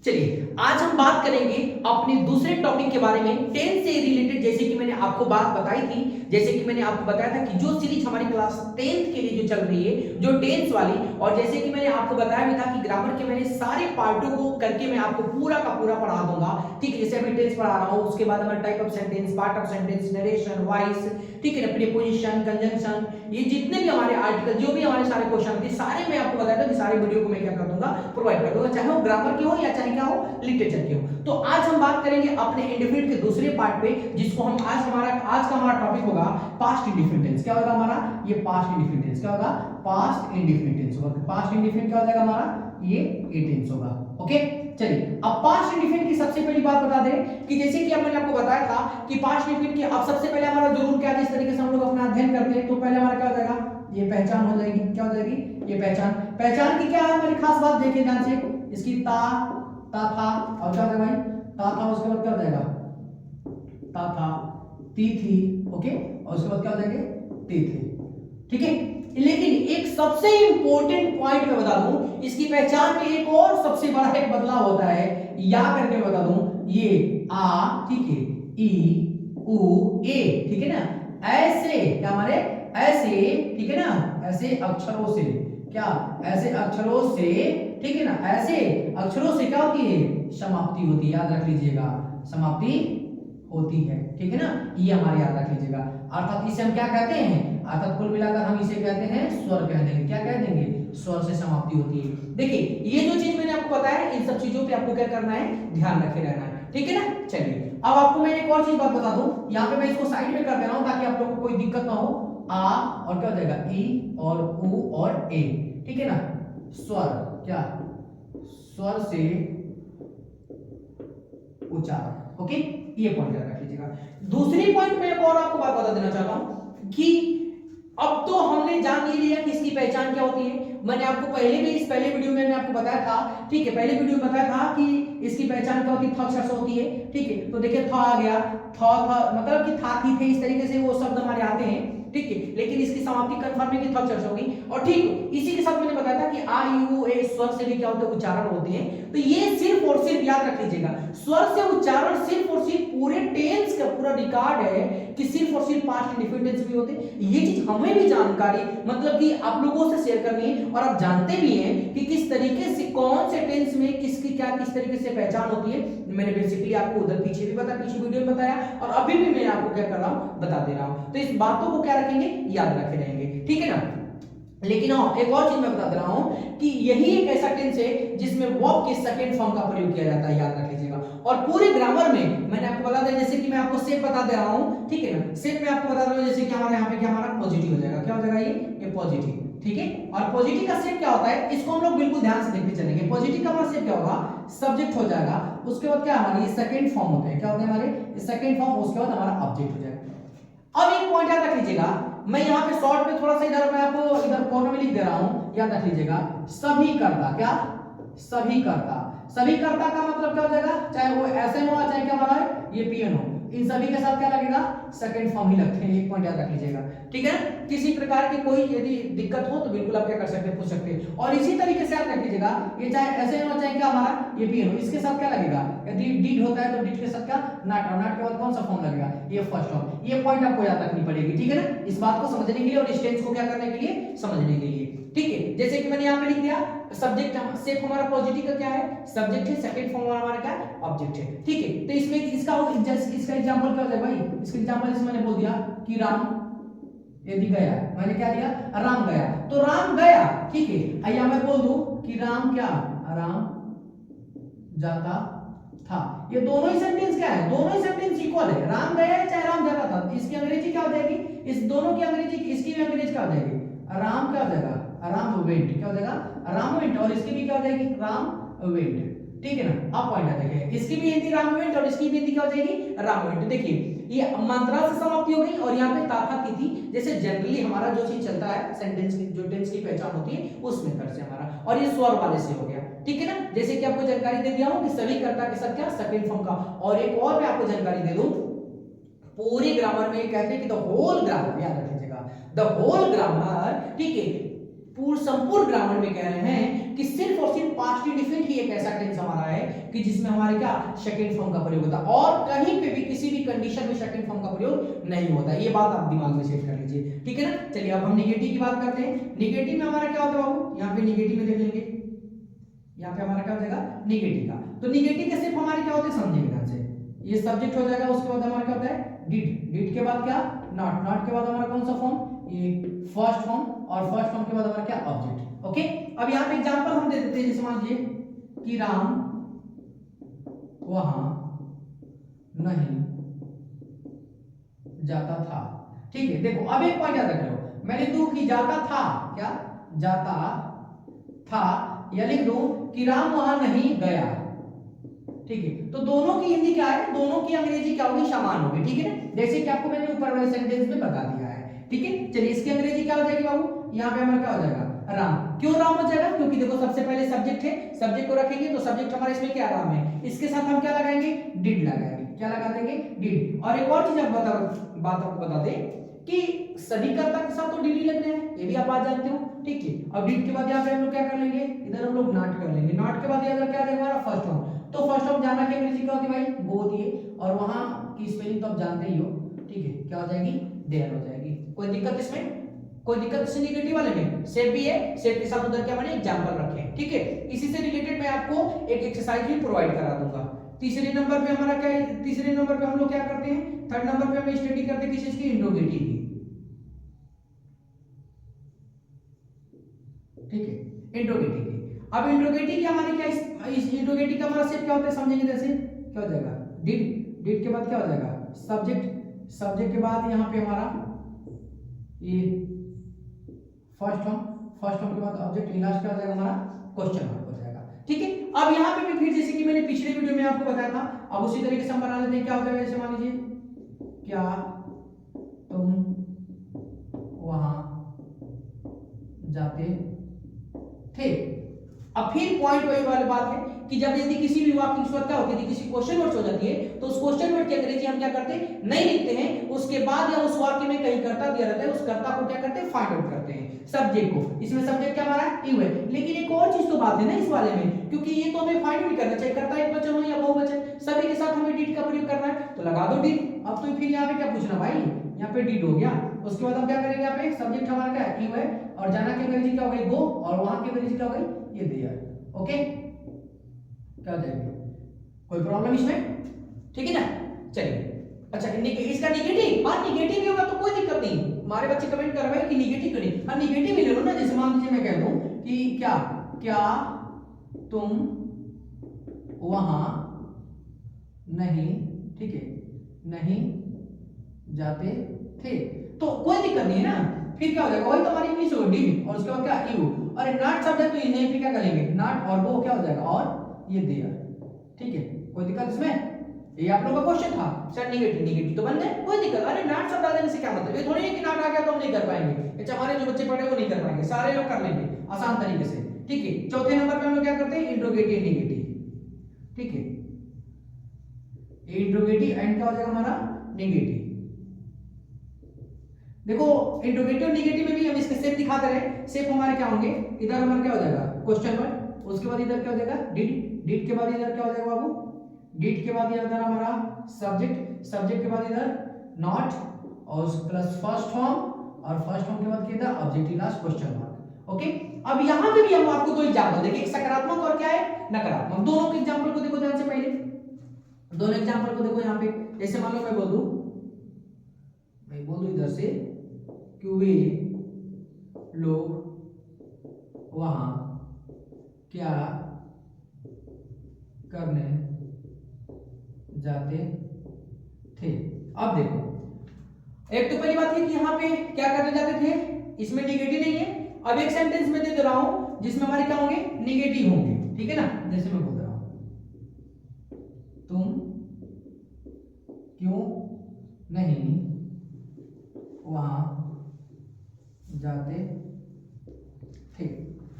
चलिए आज हम बात करेंगे अपने दूसरे टॉपिक के बारे में टेंस से रिलेटेड। जैसे कि मैंने आपको बात बताई थी, जैसे कि मैंने आपको बताया था कि जो सीरीज हमारी क्लास 10th के लिए जो चल रही है, जो टेंस वाली, और जैसे कि मैंने आपको बताया भी था कि ग्रामर के मैंने सारे पार्टों को करके मैं आपको पूरा का पूरा पढ़ा दूंगा। ठीक है, जैसे अभी टेंस पढ़ा रहा हूँ, उसके बाद हमारा type of sentence, part of sentence, narration, voice, ठीक है ना, प्रीपोजिशन, कंजंक्शन, ये जितने भी हमारे आर्टिकल, जो भी हमारे सारे क्वेश्चन थे, सारे मैं आपको बताया था कि सारे वीडियो को मैं क्या कर दूंगा, प्रोवाइड कर दूंगा, चाहे वो ग्रामर के हो या चाहे क्या हो, लिटरेचर के हो। तो आज हम बात करेंगे अपने इंडेफिनिट के दूसरे पार्ट पे, जिसको हम आज का हमारा टॉपिक होगा पास्ट इंडेफिनिट टेंस। क्या होगा हमारा? ये पास्ट इंडेफिनिट टेंस। क्या होगा? पास्ट इंडेफिनिट टेंस होगा। पास्ट इंडेफिनिट क्या हो जाएगा हमारा? ये टेंस होगा। ओके, चलिए अब पास्ट इंडेफिनिट की सबसे पहली बात बता दें कि जैसे कि मैंने आपको बताया था कि पास्ट इंडेफिनिट की अब सबसे पहले हमारा जरूर क्या है, जिस तरीके से हम लोग अपना अध्ययन करते हैं, तो पहले हमारा क्या हो जाएगा? ये पहचान हो जाएगी। क्या हो जाएगी? ये पहचान। पहचान की क्या है हमारी खास बात? देखिए ध्यान से, इसकी ता था, और क्या हो जाएगा भाई? ता था, उसके बाद क्या हो जाएगा? ता था, ती थी, ओके, और उसके बाद क्या हो जाएंगे? ती थे। ठीक है, लेकिन एक सबसे इंपॉर्टेंट पॉइंट मैं बता दूं, इसकी पहचान में एक और सबसे बड़ा एक बदलाव होता है, या करके बता दूं, ये आ, ठीक है, ई, उ, ए, ठीक है ना, ऐसे क्या हमारे ऐसे, ठीक है ना, ऐसे अक्षरों से, क्या ऐसे अक्षरों से, ठीक है ना, ऐसे अक्षरों से क्या होती है? समाप्ति होती है। याद रख लीजिएगा, समाप्ति होती है। ठीक है ना, ये हमारे याद रख लीजिएगा। अर्थात इसे हम क्या कहते हैं? अर्थात कुल मिलाकर हम इसे कहते हैं स्वर कह देंगे। क्या कह देंगे? स्वर से समाप्ति होती है। देखिए ये जो चीज मैंने आपको बताया, इन सब चीजों पे आपको क्या करना है? ध्यान रखे रहना है। ठीक है ना। चलिए अब आपको मैं एक और चीज बात बता दूं, यहाँ पे मैं इसको साइड में कर दे रहा हूं ताकि आप लोगों को कोई दिक्कत ना हो। आ और क्या हो जाएगा? ई और उ और ए, ठीक है ना, स्वर, क्या स्वर से उच्चारण। ओके, ये पॉइंट याद रख लीजिएगा। दूसरी पॉइंट मैं एक और आपको बात बता देना चाहता हूं कि अब तो हमने जान ही लिया कि इसकी पहचान क्या होती है। मैंने आपको पहले वीडियो में मैंने आपको बताया था, ठीक है, पहले वीडियो में बताया था कि इसकी पहचान क्या होती है? थ अक्षर से होती है। ठीक है, तो देखिए थ आ गया, थ मतलब कि था, थी, थे, इस तरीके से वो शब्द हमारे आते हैं। ठीक है, लेकिन इसकी समाप्ति कंफर्म है कि थ अक्षर से होगी। और ठीक इसी के साथ मैंने बताया था कि आ, यू, ए स्वर से भी क्या होते हैं? उच्चारण होते हैं। तो ये सिर्फ और सिर्फ याद रख लीजिएगा, स्वर से उच्चारण सिर्फ और सिर्फ पूरे टेंस का पूरा रिकॉर्ड है कि सिर्फ और सिर्फ पास्ट इंडेफिनिट टेंस भी होते हैं। ये चीज हमें भी जानकारी, मतलब कि आप लोगों से शेयर करनी है, और आप जानते भी हैं कि किस तरीके से कौन से टेंस में किसकी क्या किस तरीके से पहचान होती है। मैंने बेसिकली आपको उधर पीछे भी बताया, पीछे वीडियो में बताया, और अभी भी मैं आपको क्या कर रहा हूं? बता दे रहा हूं। तो इस बातों को क्या रखेंगे? याद रखे रहेंगे। ठीक है ना। लेकिन हाँ, एक और चीज मैं बता दे रहा हूं कि यही एक ऐसा टेंस है जिसमें वर्ब के सेकंड फॉर्म का प्रयोग किया जाता है। याद रख लीजिएगा। और पूरे ग्रामर में मैंने आपको बता दिया, जैसे कि मैं आपको सेट बता दे रहा हूं, ठीक है ना, सेट में आपको बता दे रहा हूं, जैसे कि हमारे यहाँ पे क्या हमारा पॉजिटिव हो जाएगा। क्या हो जाएगा? ये पॉजिटिव। ठीक है, और पॉजिटिव का सेट क्या होता है, इसको हम लोग बिल्कुल ध्यान से देखते चलेंगे। पॉजिटिव का हमारा सेट क्या होगा? सब्जेक्ट हो जाएगा, उसके बाद क्या हमारे ये सेकंड फॉर्म होते हैं। क्या होते हैं हमारे? सेकंड फॉर्म, उसके बाद हमारा ऑब्जेक्ट हो जाएगा। अब एक पॉइंट याद रख लीजिएगा, मैं यहाँ पे शॉर्ट में थोड़ा सा इधर मैं आपको इधर कॉर्नर में लिख दे रहा हूं, याद रख लीजिएगा। सभी करता, क्या सभी करता, सभी करता का मतलब क्या हो जाएगा? चाहे वो एसएन हो चाहे क्या हमारा है ये पीएन हो, इन सभी के साथ क्या लगेगा? सेकंड फॉर्म ही लगते हैं। एक पॉइंट याद रख लीजिएगा। ठीक है, किसी प्रकार की कोई यदि दिक्कत हो तो बिल्कुल आप क्या कर सकते हैं? पूछ सकते हैं। और इसी तरीके से याद रख लीजिएगा, ये चाहे एसएन हो चाहे क्या हमारा ये पीएन हो, इसके साथ क्या लगेगा? यदि डिड होता है तो डिड के साथ क्या? नॉट, और नॉट के बाद कौन सा फॉर्म लगेगा? ये फर्स्ट फॉर्म। ये पॉइंट आपको याद रखनी पड़ेगी। ठीक है ना, इस बात को समझने के लिए और इस टेंस को क्या करने के लिए? समझने के लिए। ठीक है, जैसे कि मैंने यहाँ पे लिख दिया, सब्जेक्ट सेट हमारा पॉजिटिव का क्या है? सब्जेक्ट है, सेकंड फॉर्म हमारा क्या है? ऑब्जेक्ट है। ठीक है, तो इसमें इसका एग्जांपल क्या हो जाएगा भाई? इसका एग्जांपल इसमें मैंने बोल दिया कि राम यदि गया, मैंने क्या दिया? राम गया, तो राम गया। ठीक है, आइए मैं बोल दूं कि राम क्या? राम जाता था। ये दोनों ही सेंटेंस क्या है? दोनों ही सेंटेंस इक्वल है। राम गया है चाहे राम जाता था। इसकी अंग्रेजी क्या हो जाएगी? इस दोनों की अंग्रेजी, इसकी भी अंग्रेजी क्या हो जाएगी? राम क्या हो जाएगा? राम वेंट। क्या हो जाएगा? राम वेंट। और इसकी भी क्या हो जाएगी? राम वेंट। ठीक है ना। अब पॉइंट देखिए, इसकी भी हिंदी राम वेंट और इसकी भी हिंदी क्या हो जाएगी? राम वेंट। देखिए ये मात्रा से समाप्ति हो गई, और यहाँ पे ताथा तिथि, जैसे जनरली हमारा जो चीज चलता है सेंटेंस की, जो टेंस की पहचान होती है उस मेथड से हमारा, और ये स्वर वाले से हो गया। ठीक है ना, जैसे कि आपको जानकारी दे दिया हूं कि सभी कर्ता के साथ क्या? सेकंड फॉर्म का। और एक और मैं आपको जानकारी दे दूं, पूरे ग्रामर में कहते हैं कि द होल ग्रामर, याद रख लीजिएगा, द होल ग्रामर, ठीक है, पूर्ण संपूर्ण ग्रामर में कह रहे हैं कि सिर्फ और सिर्फ पास्ट इंडेफिनिट ही एक ऐसा टेंस हमारा है कि जिसमें हमारे क्या सेकंड फॉर्म का प्रयोग होता है और कहीं पे भी किसी भी कंडीशन में सेकंड फॉर्म का प्रयोग नहीं होता। ये बात आप दिमाग में सेट कर लीजिए, ठीक है ना। चलिए अब हम निगेटिव की बात करते हैं। निगेटिव में हमारा क्या होता है बाबू, यहाँ पे निगेटिव में देख लेंगे, यहाँ पे हमारा क्या हो जाएगा निगेटिव का। तो निगेटिव के सिर्फ हमारे क्या होते हैं समझेंगे ध्यान से। ये सब्जेक्ट हो जाएगा, उसके बाद हमारा क्या होता है डिड, डिड के बाद क्या नॉट, नॉट के बाद हमारा कौन सा फॉर्म, ये फर्स्ट फॉर्म, और फर्स्ट फॉर्म के बाद हमारा क्या ऑब्जेक्ट। ओके, अब यहाँ पे एग्जांपल हम दे देते हैं, जैसे मान लीजिए कि राम वहां नहीं जाता था। ठीक है, देखो अब एक पॉइंट याद रख लो, मैं लिख दूं कि जाता था, क्या जाता था, या लिख दूं कि राम वहां नहीं गया। ठीक है, तो दोनों की हिंदी क्या है, दोनों की अंग्रेजी क्या होगी, समान होगी। ठीक है ना, जैसे कि आपको मैंने ऊपर वाले सेंटेंस में बता दिया है। ठीक है, चलिए इसकी अंग्रेजी क्या हो जाएगी बाबू, यहाँ पे हमारा क्या हो जाएगा राम। क्यों राम हो जाएगा, क्योंकि देखो सबसे पहले सब्जेक्ट है, सब्जेक्ट को रखेंगे तो सब्जेक्ट हमारे इसमें क्या राम है, इसके साथ हम क्या लगाएंगे डिड लगाएंगे, क्या लगा देंगे डिड। और एक और चीज आप बात आपको बता दें कि सभी कर्ता के साथ तो डिड ही लग रहे हैं, ये भी आप बात जानते हो। ठीक है, अब डिड के बाद यहाँ पे हम लोग क्या कर लेंगे, इधर हम लोग नॉट कर लेंगे, नॉट के बाद इधर क्या देगा हमारा फर्स्ट फॉर्म। तो फर्स्ट फॉर्म जाना की अंग्रेजी क्या होती है भाई, वो होती है, और वहां की स्पेलिंग तो आप जानते ही हो। ठीक है, क्या हो जाएगी देयर हो जाएगी। कोई दिक्कत इसमें, कोई दिक्कत इसमें निगेटिव वाले में, सेफ भी है, सेफ के साथ उधर क्या मैंने एग्जांपल रखे हैं। ठीक है, इसी से रिलेटेड मैं आपको एक एक्सरसाइज भी प्रोवाइड करा दूंगा। तीसरे नंबर पे हमारा क्या है, तीसरे नंबर पे हम लोग क्या करते हैं, थर्ड नंबर पे हम स्टडी करते हैं किस चीज की, इंट्रोगेटिव की। ठीक है, इंट्रोगेटिव की। अब इंट्रोगेटिव की हमारी क्या, इस इंट्रोगेटिव का हमारा शेप क्या होता है समझेंगे, जैसे क्या हो जाएगा डिड, डिड के बाद क्या हो जाएगा सब्जेक्ट, सब्जेक्ट के बाद यहाँ पे हमारा ये फर्स्ट फॉर्म, फर्स्ट फॉर्म के बाद ऑब्जेक्ट, लास्ट क्या हो जाएगा हमारा क्वेश्चन मार्क हो जाएगा। ठीक है, अब यहाँ पे भी फिर जैसे कि मैंने पिछले वीडियो में आपको बताया था, अब उसी तरीके से हम बना लेते हैं। क्या हो जाएगा, जैसे मान लीजिए क्या तुम वहां जाते थे। अब फिर पॉइंट वही वाली बात है कि जब यदि किसी भी वाक्य की शुरुआत क्या होती है, किसी क्वेश्चन वर्ड हो जाती है, तो उस क्वेश्चन वर्ड की अंग्रेजी हम क्या करते हैं नहीं लिखते हैं, उसके बाद या उस वाक्य में कहीं कर्ता दिया रहता है, उस कर्ता को क्या करते हैं फाइंड आउट करते हैं, सब्जेक्ट को। इसमें सब्जेक्ट क्या हमारा यू है, लेकिन एक और चीज तो बात है ना इस वाले में, क्योंकि ये तो हमें फाइंड आउट करना चाहिए, कर्ता एक वचन हो या बहुवचन, सभी के साथ हमें डिड का प्रयोग करना है, तो लगा दो डिड। अब तो फिर यहाँ पे क्या पूछना भाई, यहाँ पे डिड हो गया, उसके बाद हम क्या करेंगे, यहाँ पे सब्जेक्ट हमारा क्या है यू है, और जाना की अंग्रेजी क्या हो गई गो, और वहां की अंग्रेजी क्या हो गई ये देयर। ओके, क्या हो जाएगा, कोई प्रॉब्लम इसमें, ठीक है ना। चलिए अच्छा, इसका निगेटिव, हाँ निगेटिव भी होगा तो कोई दिक्कत नहीं। हमारे बच्चे कमेंट कर रहे हैं कि निगेटिव क्यों नहीं, हाँ निगेटिव ही ले लो ना। जैसे मान लीजिए मैं कह दूं कि क्या क्या तुम वहां नहीं, ठीक है नहीं जाते थे, तो कोई दिक्कत नहीं है ना। फिर क्या हो जाएगा, वही तो हमारी इंग्लिश हो डिड, और उसके बाद क्या यू, और नॉट शब्द है तो इन्हें फिर क्या करेंगे नॉट, और वो क्या हो जाएगा और ये देयर। ठीक है, कोई दिक्कत इसमें, ये आप लोगों का क्वेश्चन था सर निगेटिव, निगेटिव तो बन गए, कोई दिक्कत। अरे नॉट शब्द आ जाने से क्या मतलब, ये थोड़ी है कि नॉट आ गया तो हम नहीं कर पाएंगे, अच्छा हमारे जो बच्चे पढ़े वो नहीं कर पाएंगे, सारे लोग कर लेंगे आसान तरीके से। ठीक है, चौथे नंबर पे हम लोग क्या करते हैं इंट्रोगेटिव निगेटिव। ठीक है, इंट्रोगेटिव एंड क्या हो जाएगा हमारा नेगेटिव। देखो इंट्रोगेटिव नेगेटिव में भी हम इसके शेप दिखाते रहे, शेप हमारे क्या होंगे, इधर हमारा क्या हो जाएगा क्वेश्चन वर्ड, उसके बाद इधर क्या हो जाएगा डिड, डिड के बाद इधर क्या हो जाएगा बाबू डिड के बाद इधर हमारा सब्जेक्ट, सब्जेक्ट के बाद इधर नॉट, और प्लस फर्स्ट फॉर्म, और फर्स्ट फॉर्म के बाद इधर objective last question mark. Okay, अब यहां पे भी हम आपको दो एग्जांपल देखिए, एक सकारात्मक और क्या है नकारात्मक, दोनों के एग्जांपल को देखो ध्यान से, पहले दोनों एग्जांपल को देखो। यहाँ पे जैसे मान लो मैं बोल दूं इधर से कि वे लोग वहां क्या करने जाते थे। अब देखो, एक तो पहली बात है कि यहाँ पे क्या करने जाते थे, इसमें निगेटिव नहीं है। अब एक सेंटेंस में दे रहा हूं जिसमें हमारे क्या होंगे निगेटिव होंगे, ठीक है ना। जैसे मैं बोल रहा हूं तुम क्यों नहीं वहां जाते थे।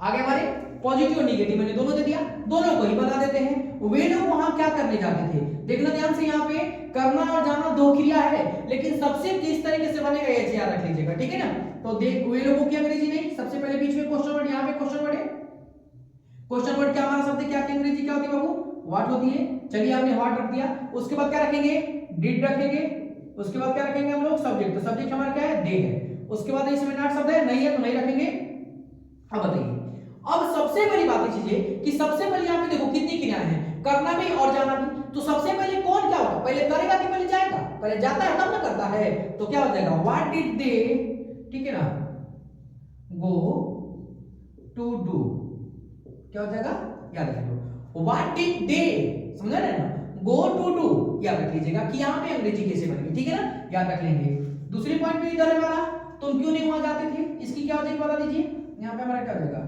आगे हमारे पॉजिटिव और निगेटिव मैंने दोनों दे दिया। दोनों को ही बना देते हैं। वे लोग वहां क्या करने जाते थे, देखना ध्यान से, यहाँ पे करना और जाना दो क्रिया है, लेकिन सबसे किस तरीके से बनेगा ये याद रख लीजिएगा, ठीक है ना। तो देख वे लोगों की अंग्रेजी नहीं, सबसे पहले बीच में क्वेश्चन वर्ड, यहाँ पे क्वेश्चन वर्ड है। क्वेश्चन वर्ड क्या हमारा शब्द क्या की अंग्रेजी क्या होती है बाबू, व्हाट होती है। चलिए हमने व्हाट रख दिया, उसके बाद क्या रखेंगे, डिड रखेंगे, उसके बाद क्या रखेंगे हम लोग, सब्जेक्ट। तो सब्जेक्ट हमारा क्या है, दे है। उसके बाद इसमें नॉट शब्द है, नहीं है तो नहीं रखेंगे। अब बताइए, अब सबसे बड़ी बात ये चीज है कि सबसे पहले यहाँ पे देखो कितनी क्रियाएं हैं, करना भी और जाना भी। तो सबसे पहले कौन क्या होगा, पहले करेगा कि पहले जाएगा, पहले जाता है तब ना करता है। तो क्या हो जाएगा, व्हाट डिड दे, ठीक है ना, गो टू डू, क्या हो जाएगा, याद रख लो, व्हाट डिड दे, समझ रहे हैं ना, गो टू डू, याद रख लीजिएगा कि यहाँ पे अंग्रेजी कैसे बनेगी, ठीक है ना, याद रख लेंगे। दूसरी पॉइंट पे इधर है हमारा, तुम क्यों नहीं वहां जाते थे, इसकी क्या हो जाएगी बता दीजिए। यहाँ पे हमारा क्या हो जाएगा,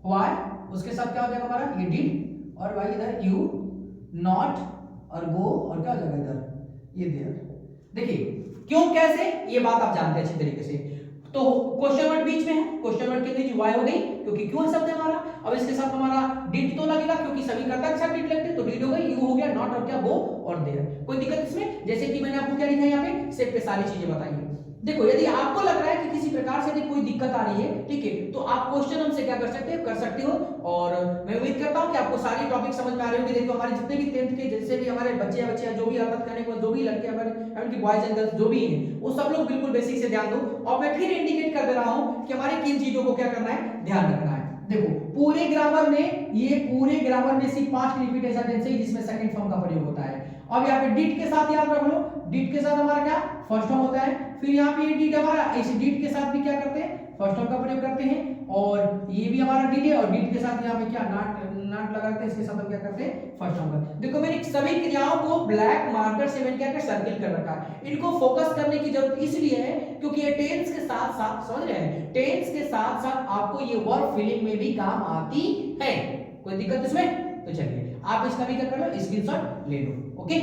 व्हाई, उसके साथ क्या हो जाएगा हमारा, ये डिड, और भाई इधर यू, नॉट और गो, और क्या हो जाएगा इधर ये देयर। देखिए क्यों कैसे, ये बात आप जानते हैं अच्छी तरीके से। तो क्वेश्चन वर्ड बीच में है, क्वेश्चन वर्ड के अंग्रेजी वाई हो गई क्योंकि क्यों है शब्द हमारा। अब इसके साथ हमारा डिड तो लगेगा क्योंकि सभी कर्ता के साथ डिड लगते हैं, तो डिड हो गई, यू हो गया, नॉट और क्या, गो और देयर। कोई दिक्कत इसमें, जैसे कि मैंने आपको क्या लिखा है यहाँ पे, सेट पे सारी चीजें बताई है। देखो यदि आपको लग रहा है कि किसी प्रकार से यदि कोई दिक्कत आ रही है, ठीक है, तो आप क्वेश्चन हमसे क्या कर सकते हो। और मैं उम्मीद करता हूं कि आपको सारी टॉपिक समझ में आ रही होगी। देखो हमारे जितने भी 10th के जैसे भी हमारे बच्चे या बच्चियां जो भी हरकत करने को, जो भी लड़के हमारे की बॉयज एंड गर्ल्स जो भी हैं, वो सब लोग बिल्कुल बेसिक से ध्यान दो। और मैं फिर इंडिकेट कर दे रहा हूं कि हमारे किन चीजों को क्या करना है, ध्यान रखना है। देखो पूरे ग्रामर में, ये पूरे ग्रामर में सिर्फ 5 रिपीट ऐसा टेंस है जिसमें सेकंड फॉर्म का प्रयोग होता है। अब यहाँ पे डिड के साथ याद रख लो, डिड के साथ हमारा क्या, फर्स्ट फॉर्म होता है। फिर यहाँ पे ये डिड हमारा, इस डिड के साथ भी क्या करते हैं, फर्स्ट फॉर्म का प्रयोग करते हैं। और ये भी हमारा डिड है, और डिड के साथ यहाँ पे क्या, नॉट लगाते हैं, इसके साथ हम क्या करते हैं, फर्स्ट फॉर्म का। देखो मैंने सभी क्रियाओं को ब्लैक मार्कर से मैंने क्या कर सर्किल कर रखा है। इनको फोकस करने की जरूरत इसलिए है क्योंकि ये टेंस के साथ साथ, समझ रहे हैं, टेंस के साथ साथ आपको ये वर्ब फिलिंग में भी काम आती है। कोई दिक्कत इसमें, तो चलिए आप इसका भी क्या कर लो, स्क्रीनशॉट ले लो, ओके।